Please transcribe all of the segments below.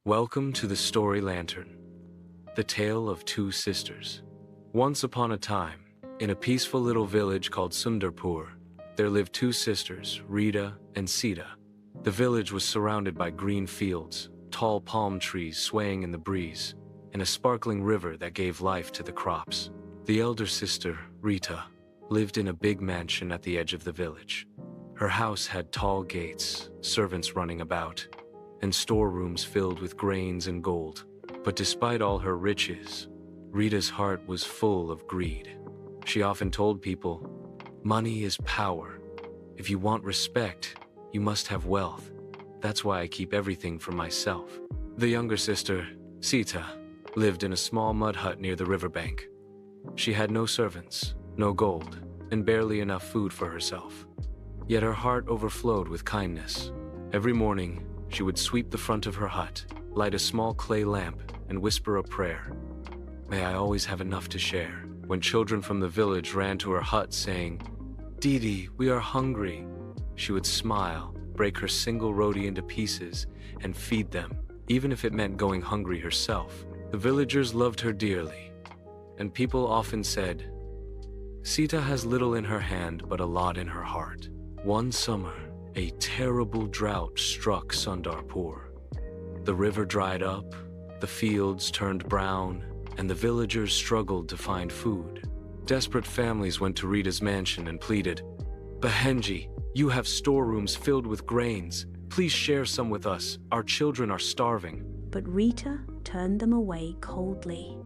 Welcome to the Story Lantern, the tale of two sisters. Once upon a time, in a peaceful little village called Sundarpur, there lived two sisters, Rita and Sita. The village was surrounded by green fields, tall palm trees swaying in the breeze, and a sparkling river that gave life to the crops. The elder sister, Rita, lived in a big mansion at the edge of the village. Her house had tall gates, servants running about, and storerooms filled with grains and gold. But despite all her riches, Rita's heart was full of greed. She often told people, "Money is power. If you want respect, you must have wealth. That's why I keep everything for myself." The younger sister, Sita, lived in a small mud hut near the riverbank. She had no servants, no gold, and barely enough food for herself. Yet her heart overflowed with kindness. Every morning, she would sweep the front of her hut, light a small clay lamp, and whisper a prayer. "May I always have enough to share." When children from the village ran to her hut saying, "Didi, we are hungry," she would smile, break her single roti into pieces, and feed them, even if it meant going hungry herself. The villagers loved her dearly, and people often said, "Sita has little in her hand but a lot in her heart." One summer, a terrible drought struck Sundarpur. The river dried up, the fields turned brown, and the villagers struggled to find food. Desperate families went to Rita's mansion and pleaded, "Bahenji, you have storerooms filled with grains. Please share some with us. Our children are starving." But Rita turned them away coldly.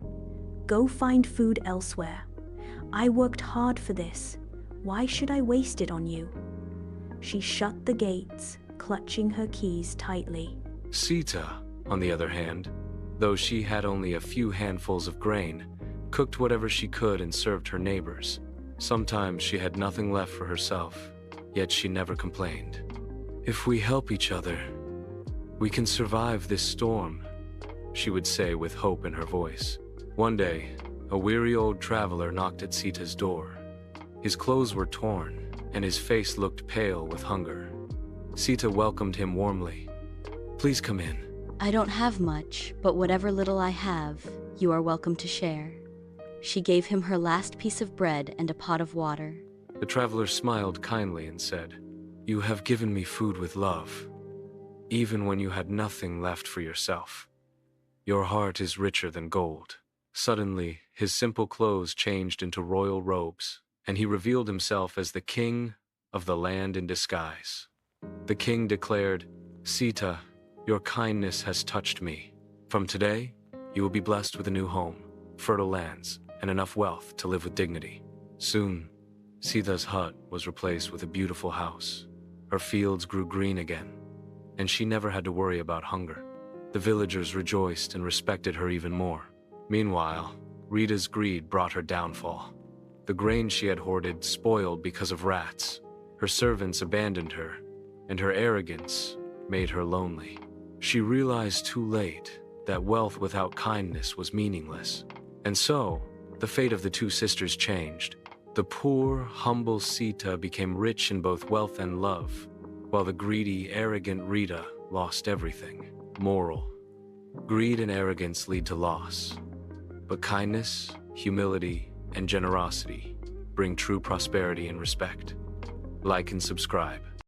"Go find food elsewhere. I worked hard for this. Why should I waste it on you?" She shut the gates, clutching her keys tightly. Sita, on the other hand, though she had only a few handfuls of grain, cooked whatever she could and served her neighbors. Sometimes she had nothing left for herself, yet she never complained. "If we help each other, we can survive this storm," she would say with hope in her voice. One day, a weary old traveler knocked at Sita's door. His clothes were torn, and his face looked pale with hunger. Sita welcomed him warmly. "Please come in." "I don't have much, but whatever little I have, you are welcome to share." She gave him her last piece of bread and a pot of water. The traveler smiled kindly and said, "You have given me food with love, even when you had nothing left for yourself. Your heart is richer than gold." Suddenly, his simple clothes changed into royal robes, and he revealed himself as the king of the land in disguise. The king declared, "Sita, your kindness has touched me. From today, you will be blessed with a new home, fertile lands, and enough wealth to live with dignity." Soon, Sita's hut was replaced with a beautiful house. Her fields grew green again, and she never had to worry about hunger. The villagers rejoiced and respected her even more. Meanwhile, Rita's greed brought her downfall. The grain she had hoarded spoiled because of rats. Her servants abandoned her, and her arrogance made her lonely. She realized too late that wealth without kindness was meaningless. And so, the fate of the two sisters changed. The poor, humble Sita became rich in both wealth and love, while the greedy, arrogant Rita lost everything. Moral: greed and arrogance lead to loss, but kindness, humility, and generosity bring true prosperity and respect. Like and subscribe.